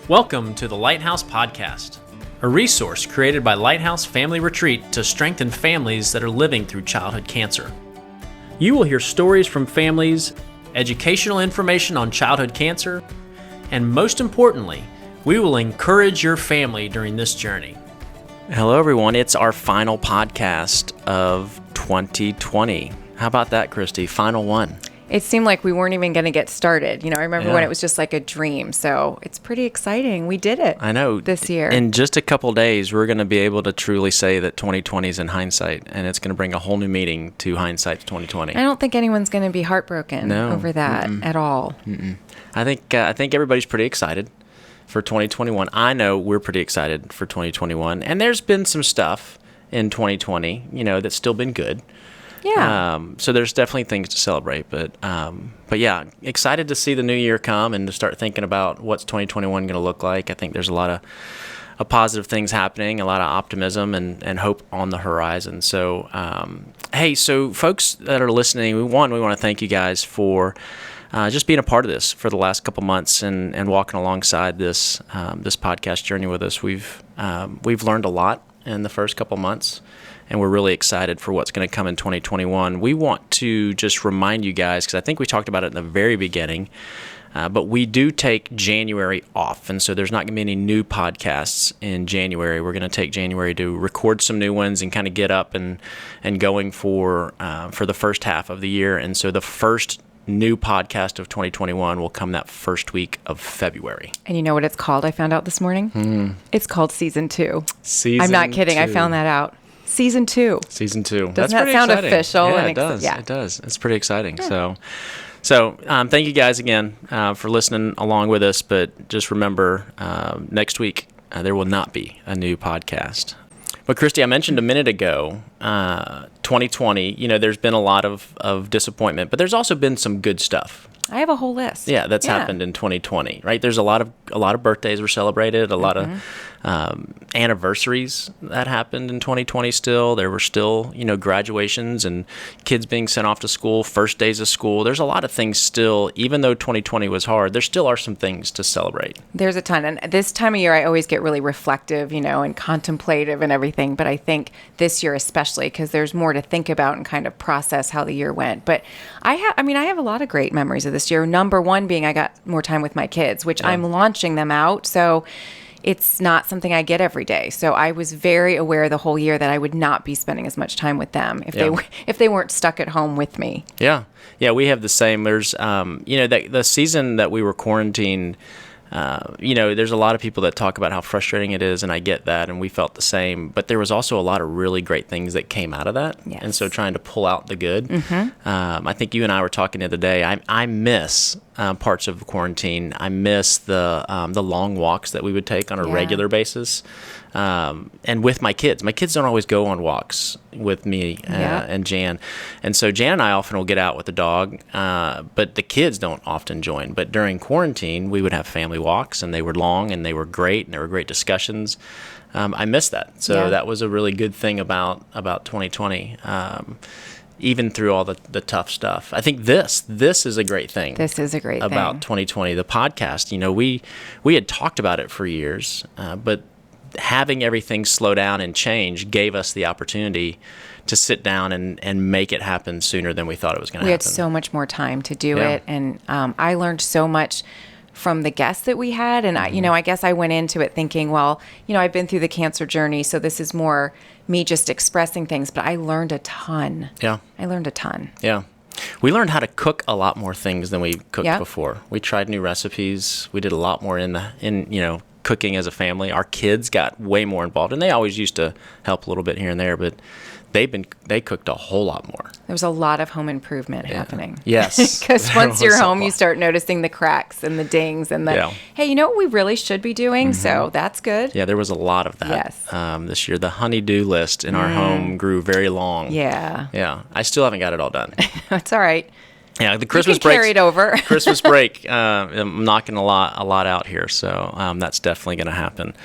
Welcome to the Lighthouse Podcast, a resource created by Lighthouse Family Retreat to strengthen families that are living through childhood cancer. You will hear stories from families, educational information on childhood cancer, and most importantly, we will encourage your family during this journey. Hello, everyone. It's our final podcast of 2020. How about that, Christy? Final one. It seemed like we weren't even going to get started. I remember when it was just like a dream. So it's pretty exciting. We did it. I know. This year. In just a couple days, we're going to be able to truly say that 2020 is in hindsight, and it's going to bring a whole new meaning to hindsight 2020. I don't think anyone's going to be heartbroken over that at all. I think everybody's pretty excited for 2021. I know we're pretty excited for 2021, and there's been some stuff in 2020, that's still been good. Yeah. So there's definitely things to celebrate, but yeah, excited to see the new year come and to start thinking about what's 2021 going to look like. I think there's a lot of positive things happening, a lot of optimism and hope on the horizon. So, hey, so folks that are listening, we want to thank you guys for just being a part of this for the last couple months and walking alongside this podcast journey with us. We've learned a lot in the first couple months, and we're really excited for what's going to come in 2021. We want to just remind you guys, because I think we talked about it in the very beginning, but we do take January off, and so there's not going to be any new podcasts in January. We're going to take January to record some new ones and kind of get up and going for the first half of the year. And so the first new podcast of 2021 will come that first week of February. And you know what it's called? I found out this morning. It's called Season 2. Season I'm not kidding. 2. I found that out. Season 2. Season 2. Doesn't That's that pretty sound exciting. official? Yeah, and it does. Yeah. It does. It's pretty exciting. Yeah. So thank you guys again for listening along with us. But just remember, next week there will not be a new podcast. But Christy, I mentioned a minute ago, 2020. There's been a lot of disappointment, but there's also been some good stuff. I have a whole list. Yeah, that's happened in 2020, right? There's a lot of birthdays were celebrated, a lot of anniversaries that happened in 2020 still. There were still, graduations and kids being sent off to school, first days of school. There's a lot of things still, even though 2020 was hard, there still are some things to celebrate. There's a ton. And this time of year, I always get really reflective, and contemplative and everything. But I think this year especially, because there's more to think about and kind of process how the year went. But I have a lot of great memories of this year. Number one being I got more time with my kids, which I'm launching them out. So it's not something I get every day. So I was very aware the whole year that I would not be spending as much time with them if they weren't stuck at home with me. Yeah. Yeah, we have the same. There's, the season that we were quarantined, there's a lot of people that talk about how frustrating it is, and I get that, and we felt the same. But there was also a lot of really great things that came out of that, and so trying to pull out the good. I think you and I were talking the other day. I miss parts of the quarantine. I miss the long walks that we would take on a regular basis, and with my kids. My kids don't always go on walks with me and Jan, and so Jan and I often will get out with the dog, but the kids don't often join. But during quarantine, we would have family walks, and they were long, and they were great, and there were great discussions. I miss that. So that was a really good thing about 2020. Even through all the tough stuff. I think this is a great thing. This is a great thing about 2020. The podcast, we had talked about it for years, but having everything slow down and change gave us the opportunity to sit down and make it happen sooner than we thought it was going to happen. We had so much more time to do it, and I learned so much from the guests that we had. And I guess I went into it thinking, well, I've been through the cancer journey, so this is more me just expressing things, but I learned a ton. Yeah. I learned a ton. Yeah. We learned how to cook a lot more things than we cooked before. We tried new recipes. We did a lot more in cooking as a family. Our kids got way more involved, and they always used to help a little bit here and there, but they cooked a whole lot more. There was a lot of home improvement happening. Yes. Because once you're home, you start noticing the cracks and the dings and hey, you know what we really should be doing? So that's good. Yeah, there was a lot of that. Yes. This year. The honey-do list in our home grew very long. Yeah. Yeah. I still haven't got it all done. That's all right. Yeah, the Christmas break. Carry it over. Christmas break. I'm knocking a lot out here, so that's definitely going to happen.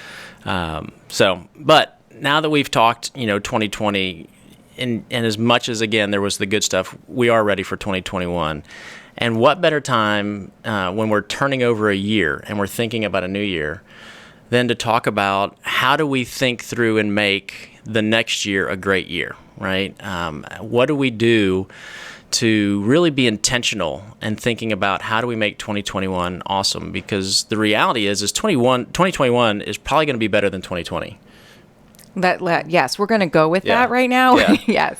But now that we've talked, 2020, and as much as again there was the good stuff, we are ready for 2021. And what better time when we're turning over a year and we're thinking about a new year than to talk about how do we think through and make the next year a great year, right? What do we do to really be intentional and thinking about how do we make 2021 awesome? Because the reality is 2021 is probably going to be better than 2020. Yes, we're going to go with that right now. Yeah. Yes.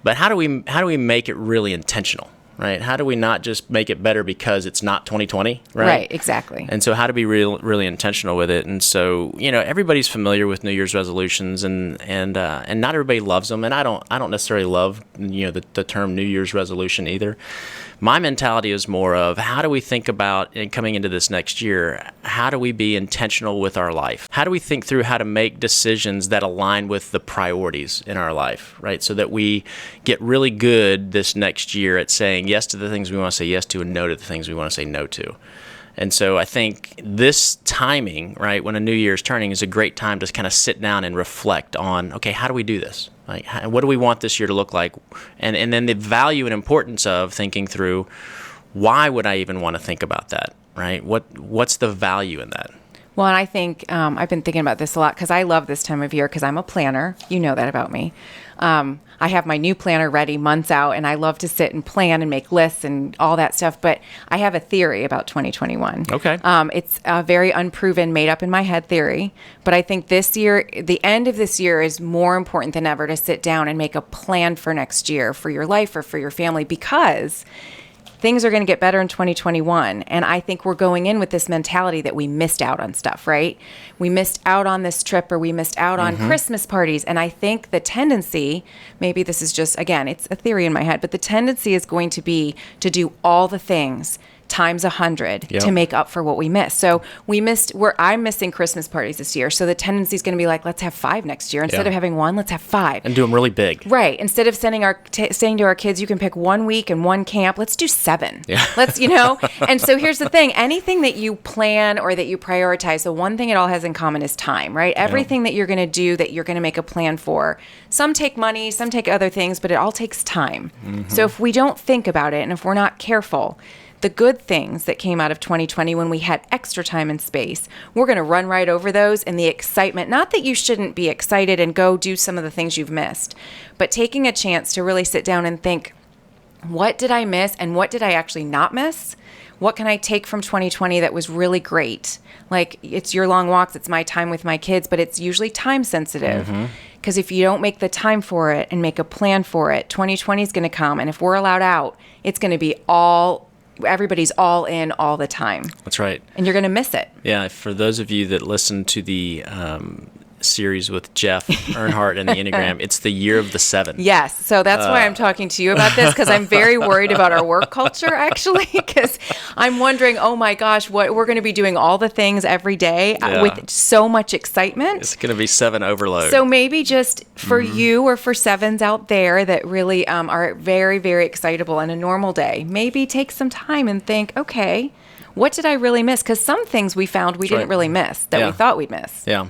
But how do we make it really intentional? Right? How do we not just make it better because it's not 2020? Right. Right. Exactly. And so how to be really intentional with it. And so, everybody's familiar with New Year's resolutions and not everybody loves them. And I don't necessarily love, the term New Year's resolution either. My mentality is more of how do we think about, and coming into this next year, how do we be intentional with our life? How do we think through how to make decisions that align with the priorities in our life, right? So that we get really good this next year at saying yes to the things we want to say yes to and no to the things we want to say no to. And so I think this timing, right, when a new year is turning, is a great time to kind of sit down and reflect on, okay, how do we do this? Like, what do we want this year to look like? And then the value and importance of thinking through, why would I even want to think about that, right? What's the value in that? Well, and I think I've been thinking about this a lot because I love this time of year because I'm a planner. You know that about me. I have my new planner ready months out, and I love to sit and plan and make lists and all that stuff. But I have a theory about 2021. Okay. It's a very unproven, made up in my head theory. But I think this year, the end of this year is more important than ever to sit down and make a plan for next year, for your life or for your family, because things are going to get better in 2021. And I think we're going in with this mentality that we missed out on stuff, right? We missed out on this trip, or we missed out on Christmas parties. And I think the tendency, maybe this is just, again, it's a theory in my head, but the tendency is going to be to do all the things times 100 to make up for what we missed. So I'm missing Christmas parties this year. So the tendency is going to be like, let's have 5 next year. Instead of having 1, let's have 5. And do them really big. Right. Instead of saying to our kids, you can pick 1 week and 1 camp, let's do 7. Yeah. Let's, And so here's the thing. Anything that you plan or that you prioritize, the one thing it all has in common is time, right? Everything that you're going to do, that you're going to make a plan for, some take money, some take other things, but it all takes time. So if we don't think about it, and if we're not careful, the good things that came out of 2020 when we had extra time and space, we're going to run right over those, and the excitement, not that you shouldn't be excited and go do some of the things you've missed, but taking a chance to really sit down and think, what did I miss and what did I actually not miss? What can I take from 2020 that was really great? Like, it's your long walks, it's my time with my kids, but it's usually time sensitive. Because if you don't make the time for it and make a plan for it, 2020 is going to come, and if we're allowed out, it's going to be everybody's all in all the time. That's right. And you're going to miss it. Yeah, for those of you that listen to the series with Jeff Earnhardt and the Enneagram, it's the year of the 7. Yes. So that's why I'm talking to you about this, because I'm very worried about our work culture, actually, because I'm wondering, oh my gosh, what we're going to be doing all the things every day with so much excitement. It's going to be 7 overload. So maybe just for you or for 7s out there that really are very, very excitable in a normal day, maybe take some time and think, okay, what did I really miss? Because some things we found we didn't really miss that we thought we'd miss. Yeah.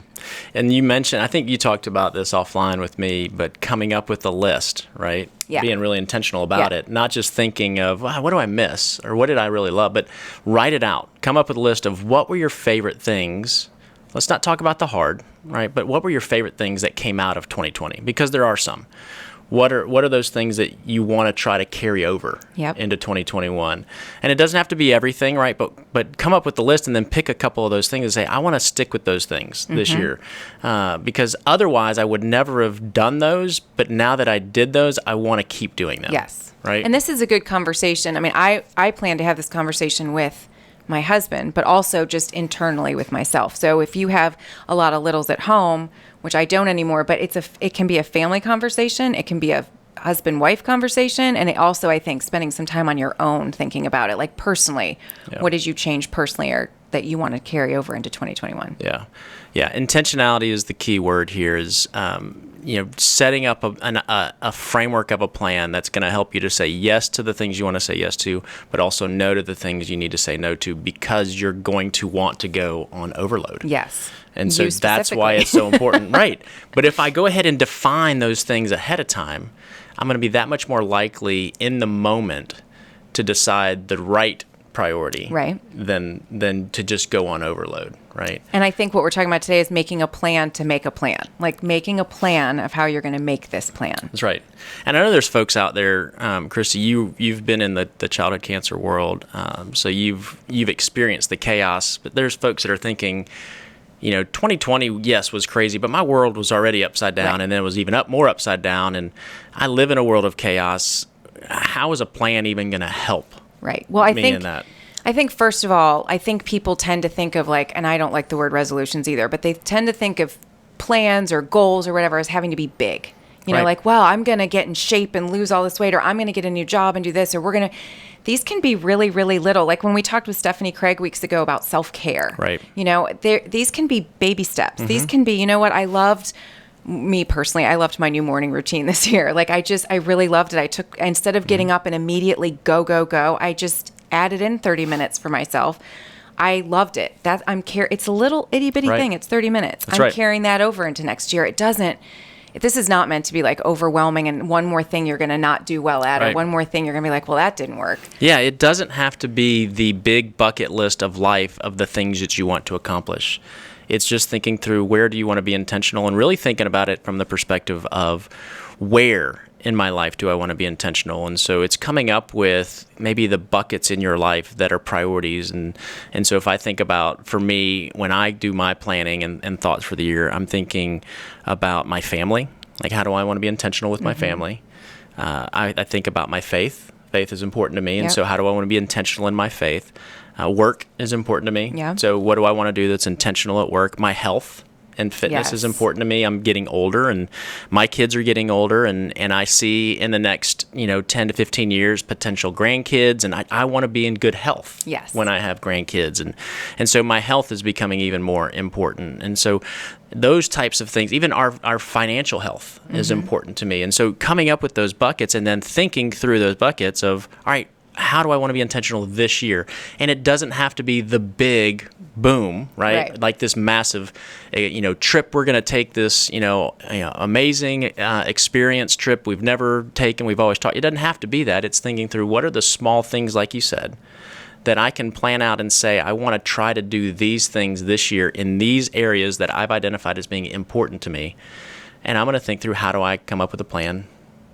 And you mentioned, I think you talked about this offline with me, but coming up with a list, right? Yeah. Being really intentional about it. Not just thinking of, wow, what do I miss? Or what did I really love? But write it out. Come up with a list of what were your favorite things. Let's not talk about the hard, right? But what were your favorite things that came out of 2020? Because there are some. What are those things that you want to try to carry over into 2021? And it doesn't have to be everything, right? But come up with the list and then pick a couple of those things and say, I want to stick with those things this year. Because otherwise I would never have done those. But now that I did those, I want to keep doing them. Yes. Right. And this is a good conversation. I mean, I plan to have this conversation with my husband, but also just internally with myself. So if you have a lot of littles at home, which I don't anymore, but it can be a family conversation. It can be a husband-wife conversation. And it also, I think, spending some time on your own thinking about it, like personally, what did you change personally or that you want to carry over into 2021? Yeah. Intentionality is the key word here. Is setting up a framework of a plan that's going to help you to say yes to the things you want to say yes to, but also no to the things you need to say no to, because you're going to want to go on overload. Yes. And so that's why it's so important. Right. But if I go ahead and define those things ahead of time, I'm going to be that much more likely in the moment to decide the right priority Right. than to just go on overload, right? And I think what we're talking about today is making a plan to make a plan, like making a plan of how you're going to make this plan. That's right. And I know there's folks out there, Christy, you've been in the childhood cancer world, so you've experienced the chaos, but there's folks that are thinking, 2020, yes, was crazy, but my world was already upside down, Right. and then it was even more upside down, and I live in a world of chaos. How is a plan even going to help? Right. Well, I think first of all, I think people tend to think of and I don't like the word resolutions either, but they tend to think of plans or goals or whatever as having to be big. Right. Well, I'm going to get in shape and lose all this weight, or I'm going to get a new job and do this, or these can be really, really little. Like when we talked with Stephanie Craig weeks ago about self-care. Right. These can be baby steps. Mm-hmm. These can be, me personally, I loved my new morning routine this year. I really loved it. Instead of getting up and immediately go, I just added in 30 minutes for myself. I loved it. It's a little itty bitty Right. thing. It's 30 minutes. That's I'm right. carrying that over into next year. This is not meant to be overwhelming and one more thing you're going to not do well at, Right. or one more thing you're going to be well, that didn't work. Yeah, it doesn't have to be the big bucket list of life of the things that you want to accomplish. It's just thinking through where do you want to be intentional and really thinking about it from the perspective of where in my life do I want to be intentional. And so it's coming up with maybe the buckets in your life that are priorities. And so if I think about, for me, when I do my planning and thoughts for the year, I'm thinking about my family. Like, how do I want to be intentional with my family? I think about my faith. Faith is important to me. And Yep. so how do I want to be intentional in my faith? Work is important to me. Yeah. So what do I want to do that's intentional at work? My health and fitness is Yes. important to me. I'm getting older, and my kids are getting older, and I see in the next 10 to 15 years potential grandkids, and I want to be in good health Yes. when I have grandkids, and so my health is becoming even more important. And so those types of things, even our financial health is important to me. And so coming up with those buckets and then thinking through those buckets of, all right, how do I want to be intentional this year? And it doesn't have to be the big boom, right? Like this massive, trip. We're going to take this, amazing experience trip we've never taken. We've always taught. It doesn't have to be that. It's thinking through what are the small things, like you said, that I can plan out and say, I want to try to do these things this year in these areas that I've identified as being important to me. And I'm going to think through, how do I come up with a plan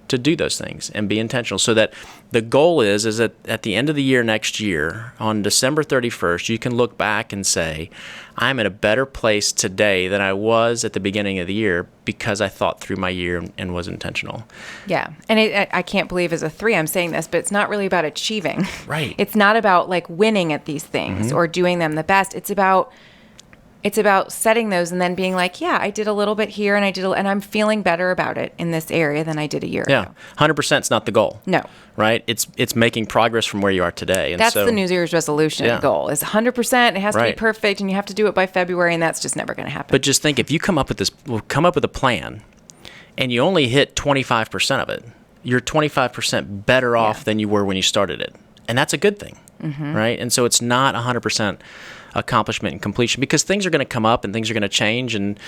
to do those things and be intentional, so that the goal is that at the end of the year next year, on December 31st, you can look back and say, I'm in a better place today than I was at the beginning of the year because I thought through my year and was intentional. Yeah. And I can't believe as a 3 I'm saying this, but it's not really about achieving. Right. It's not about winning at these things or doing them the best. It's about setting those and then being yeah, I did a little bit here and and I'm feeling better about it in this area than I did a year ago. 100% is not the goal. No. Right? It's making progress from where you are today. And that's so, the New Year's resolution goal is 100%. It has to be Right. perfect and you have to do it by February, and that's just never going to happen. But just think, if you come up with a plan and you only hit 25% of it, you're 25% better off than you were when you started it. And that's a good thing. Right? And so it's not 100% accomplishment and completion, because things are going to come up and things are going to change. And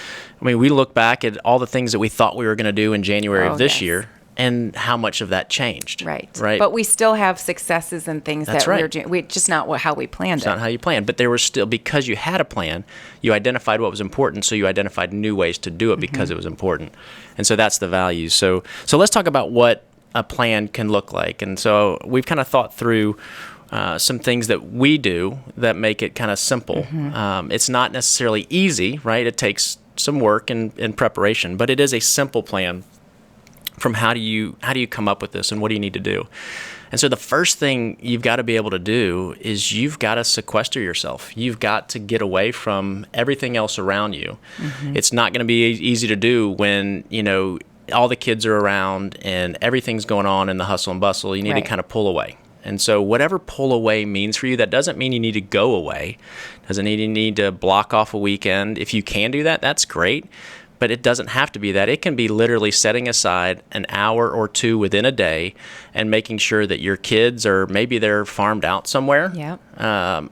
we look back at all the things that we thought we were going to do in January of this year, and how much of that changed. Right. But we still have successes and things That's that right. we're doing. Just not how we planned It's not how you planned, but there was still, because you had a plan, you identified what was important, so you identified new ways to do it because it was important. And so that's the value. So let's talk about what a plan can look like. And so we've kind of thought through some things that we do that make it kind of simple. It's not necessarily easy, right? It takes some work and preparation, but it is a simple plan from how do you come up with this and what do you need to do. And so the first thing you've got to be able to do is you've got to sequester yourself. You've got to get away from everything else around you. It's not going to be easy to do when, all the kids are around and everything's going on in the hustle and bustle. You need to kind of pull away. And so whatever pull away means for you, that doesn't mean you need to go away. Doesn't mean you need to block off a weekend. If you can do that, that's great. But it doesn't have to be that. It can be literally setting aside an hour or two within a day and making sure that your kids maybe they're farmed out somewhere. Yep.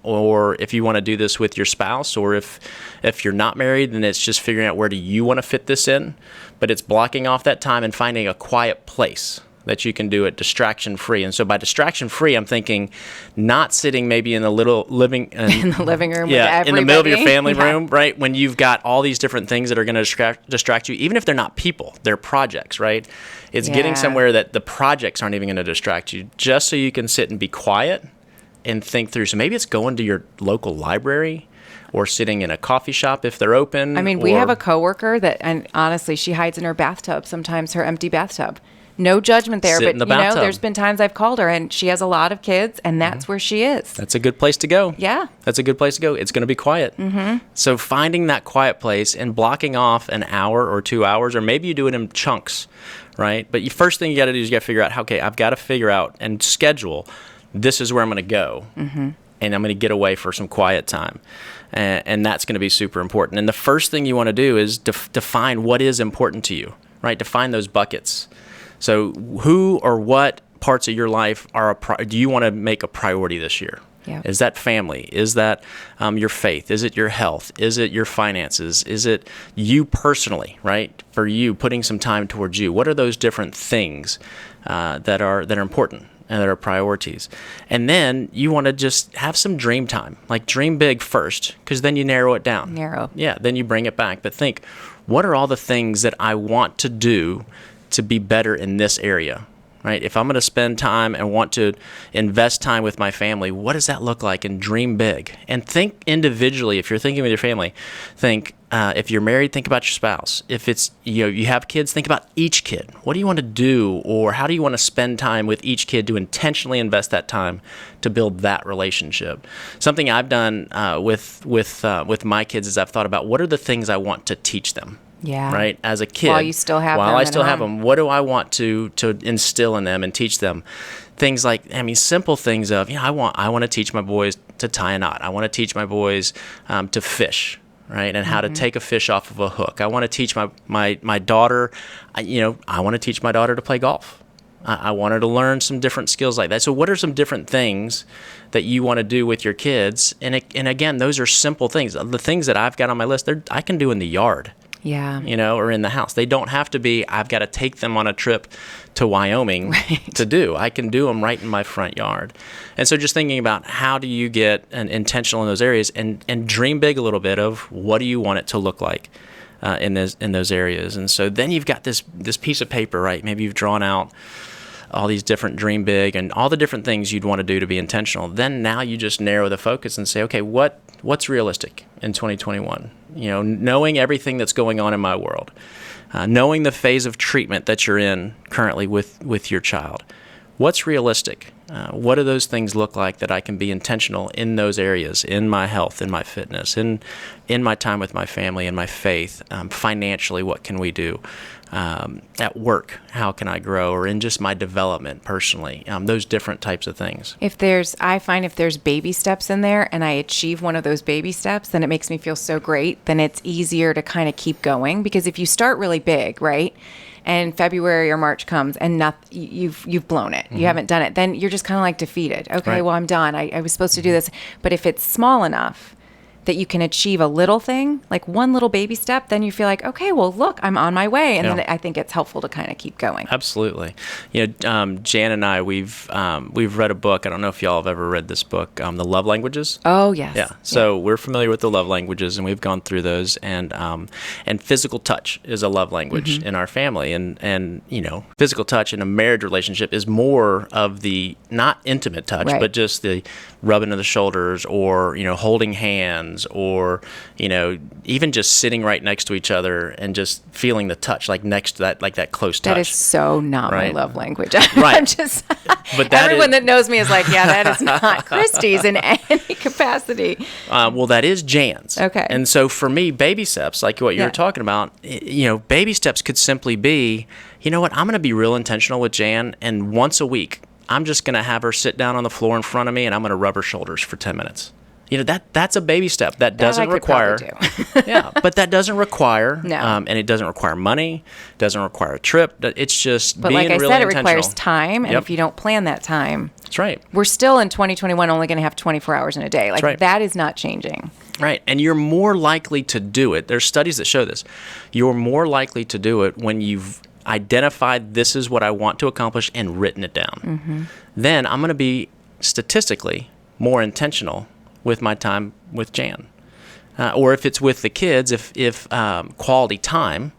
Or if you want to do this with your spouse, or if you're not married, then it's just figuring out where do you want to fit this in. But it's blocking off that time and finding a quiet place that you can do it distraction-free. And so by distraction-free, I'm thinking not sitting maybe in the little living in the living room, with in the middle of your family Yeah. room, right? When you've got all these different things that are going to distract you, even if they're not people, they're projects, right? It's getting Yeah. somewhere that the projects aren't even going to distract you, just so you can sit and be quiet and think through. So maybe it's going to your local library, or sitting in a coffee shop if they're open. I mean, we have a coworker that, and honestly, she hides in her bathtub, sometimes her empty bathtub. No judgment there, Sit but in the bathtub. there's been times I've called her and she has a lot of kids, and that's where she is. That's a good place to go. Yeah. That's a good place to go. It's going to be quiet. So finding that quiet place and blocking off an hour or 2 hours, or maybe you do it in chunks, right? But first thing you got to do is you got to figure out, okay, I've got to figure out and schedule, this is where I'm going to go. And I'm going to get away for some quiet time. And that's going to be super important. And the first thing you want to do is define what is important to you, right? Define those buckets. So who or what parts of your life do you want to make a priority this year? Yeah. Is that family? Is that your faith? Is it your health? Is it your finances? Is it you personally, right? For you, putting some time towards you. What are those different things that are important and that are priorities? And then you want to just have some dream time. Like, dream big first, because then you narrow it down. Yeah, then you bring it back. But think, what are all the things that I want to do to be better in this area, right? If I'm going to spend time and want to invest time with my family, what does that look like? And dream big. And think individually. If you're thinking with your family, think, if you're married, think about your spouse. If it's, you have kids, think about each kid. What do you want to do, or how do you want to spend time with each kid to intentionally invest that time to build that relationship? Something I've done with my kids is I've thought about, what are the things I want to teach them? Yeah. Right. As a kid, While you still have them while I at still have home. them, what do I want to instill in them and teach them? Things like, simple things of, I want to teach my boys to tie a knot. I want to teach my boys to fish, right, and how to take a fish off of a hook. I want to teach my daughter, I want to teach my daughter to play golf. I want her to learn some different skills like that. So what are some different things that you want to do with your kids? And again, those are simple things. The things that I've got on my list, I can do in the yard. Yeah. Or in the house. They don't have to be, I've got to take them on a trip to Wyoming to do. I can do them right in my front yard. And so just thinking about, how do you get intentional in those areas, and dream big a little bit of, what do you want it to look like in those areas. And so then you've got this piece of paper, right? Maybe you've drawn out all these different dream big and all the different things you'd want to do to be intentional. Then now you just narrow the focus and say, okay, what's realistic in 2021? Knowing everything that's going on in my world, knowing the phase of treatment that you're in currently with your child. What's realistic? What do those things look like that I can be intentional in those areas, in my health, in my fitness, in my time with my family, in my faith? Financially, what can we do? At work, how can I grow? Or in just my development personally, those different types of things. I find if there's baby steps in there and I achieve one of those baby steps, then it makes me feel so great. Then it's easier to kind of keep going, because if you start really big, right, and February or March comes and you've blown it, you haven't done it, then you're just kind of like defeated. Okay, Right. well, I'm done. I was supposed to do this. But if it's small enough that you can achieve a little thing, like one little baby step, then you feel like, okay, well, look, I'm on my way. And then I think it's helpful to kind of keep going. Absolutely. Jan and I, we've read a book. I don't know if y'all have ever read this book, The Love Languages. Oh, yes. Yeah. So we're familiar with the love languages, and we've gone through those. And physical touch is a love language in our family. And physical touch in a marriage relationship is more of the not intimate touch, Right. but just the rubbing of the shoulders, or holding hands, or even just sitting right next to each other and just feeling the touch, like next to that close touch. That is so not Right. my love language. Right. I'm just, But that everyone is- that knows me is like, yeah, that is not Christie's in any capacity. Well, that is Jan's. Okay. And so for me, baby steps, like what you Yeah. were talking about, baby steps could simply be, I'm going to be real intentional with Jan, and once a week, I'm just going to have her sit down on the floor in front of me, and I'm going to rub her shoulders for 10 minutes. That's a baby step. That doesn't I could require. probably do. Yeah, but that doesn't require. No. And it doesn't require money. Doesn't require a trip. It's just But being like I really said, it intentional. requires time. And Yep. if you don't plan that time, That's right. we're still in 2021 only going to have 24 hours in a day. Like right. that is not changing. Right. And you're more likely to do it. There's studies that show this. You're more likely to do it when you've identified this is what I want to accomplish and written it down. Then I'm going to be statistically more intentional with my time with Jan. Or if it's with the kids, if quality time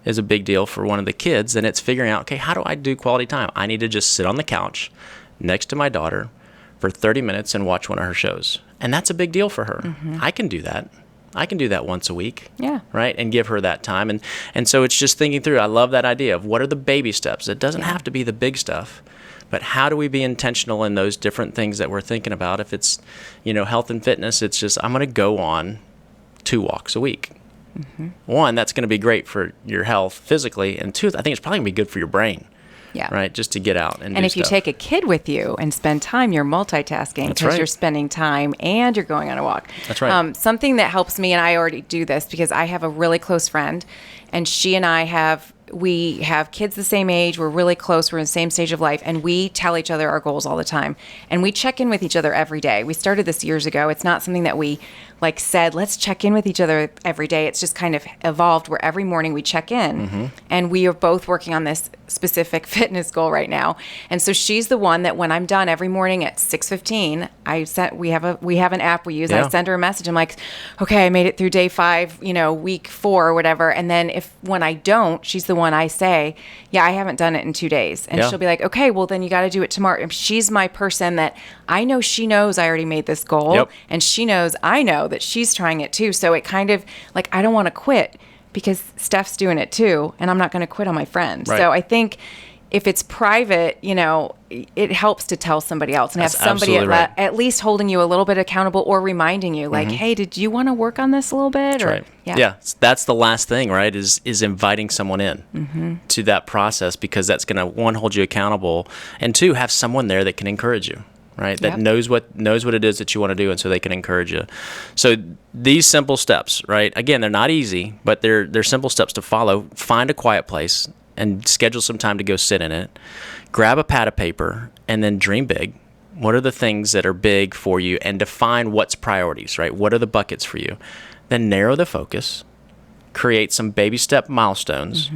is a big deal for one of the kids, then it's figuring out, okay, how do I do quality time? I need to just sit on the couch next to my daughter for 30 minutes and watch one of her shows. And that's a big deal for her. I can do that. I can do that once a week. Yeah. Right? And give her that time. And so it's just thinking through. I love that idea of what are the baby steps. It doesn't have to be the big stuff, but how do we be intentional in those different things that we're thinking about? If it's, health and fitness, it's just, I'm going to go on 2 walks a week. One, that's going to be great for your health physically. And 2, I think it's probably going to be good for your brain. Yeah. Right. Just to get out and do if stuff. you take a kid with you and spend time, you're multitasking because you're spending time and you're going on a walk. That's right. Something that helps me, and I already do this because I have a really close friend, and she and I we have kids the same age. We're really close. We're in the same stage of life, and we tell each other our goals all the time, and we check in with each other every day. We started this years ago. It's not something that we said, let's check in with each other every day. It's just kind of evolved where every morning we check in, and we are both working on this specific fitness goal right now. And so she's the one that when I'm done every morning at 6:15, we have an app we use. I send her a message. I'm like, okay, I made it through day 5, week 4 or whatever. And then when I don't, she's the one I say, I haven't done it in 2 days. And she'll be like, okay, well then you got to do it tomorrow. And she's my person that I know she knows I already made this goal, and she knows I know that she's trying it too. So it kind of I don't want to quit because Steph's doing it too, and I'm not going to quit on my friend. Right. So I think if it's private, it helps to tell somebody else and have somebody at least holding you a little bit accountable or reminding you hey, did you want to work on this a little bit? That's right. Yeah. That's the last thing, right? Is inviting someone in to that process, because that's going to, 1, hold you accountable, and 2, have someone there that can encourage you. Right, that knows what it is that you want to do, and so they can encourage you. So these simple steps, right? Again, they're not easy, but they're simple steps to follow. Find a quiet place and schedule some time to go sit in it. Grab a pad of paper and then dream big. What are the things that are big for you, and define what's priorities, right? What are the buckets for you? Then narrow the focus, create some baby step milestones,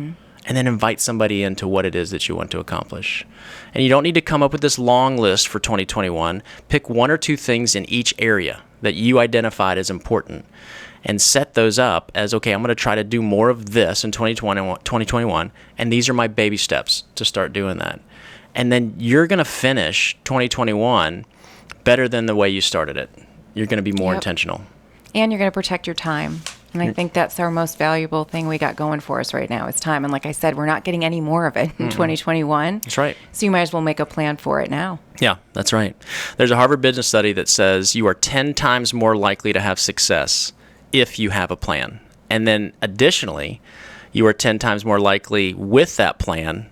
and then invite somebody into what it is that you want to accomplish. And you don't need to come up with this long list for 2021. Pick 1 or 2 things in each area that you identified as important, and set those up as, okay, I'm going to try to do more of this in 2021, and these are my baby steps to start doing that. And then you're going to finish 2021 better than the way you started it. You're going to be more intentional. And you're going to protect your time. And I think that's our most valuable thing we got going for us right now is time. And like I said, we're not getting any more of it in 2021. That's right. So you might as well make a plan for it now. Yeah, that's right. There's a Harvard Business study that says you are 10 times more likely to have success if you have a plan. And then additionally, you are 10 times more likely with that plan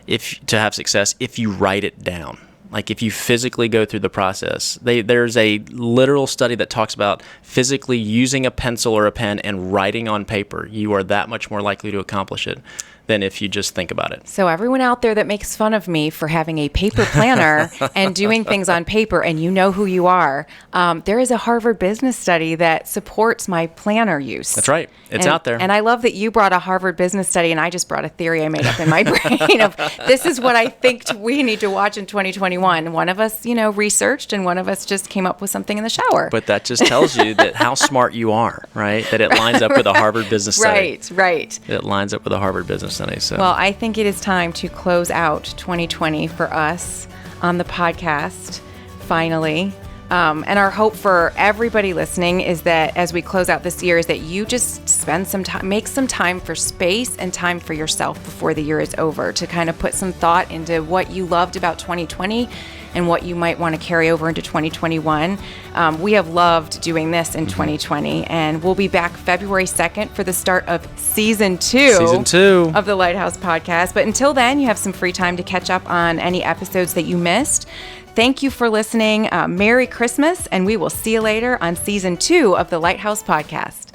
to have success if you write it down. Like if you physically go through the process. There's a literal study that talks about physically using a pencil or a pen and writing on paper. You are that much more likely to accomplish it than if you just think about it. So everyone out there that makes fun of me for having a paper planner and doing things on paper, and you know who you are, there is a Harvard Business study that supports my planner use. That's right. It's out there. And I love that you brought a Harvard Business study, and I just brought a theory I made up in my brain of this is what I think we need to watch in 2021. One of us, researched, and one of us just came up with something in the shower. But that just tells you that how smart you are, right? That it lines up with a Harvard Business study. Right. It lines up with a Harvard Business study. So. Well, I think it is time to close out 2020 for us on the podcast, finally. And our hope for everybody listening is that as we close out this year is that you just spend some time, make some time for space and time for yourself before the year is over to kind of put some thought into what you loved about 2020 and what you might want to carry over into 2021. We have loved doing this in 2020, and we'll be back February 2nd for the start of Season 2 of the Lighthouse podcast. But until then, you have some free time to catch up on any episodes that you missed. Thank you for listening. Merry Christmas, and we will see you later on Season 2 of the Lighthouse podcast.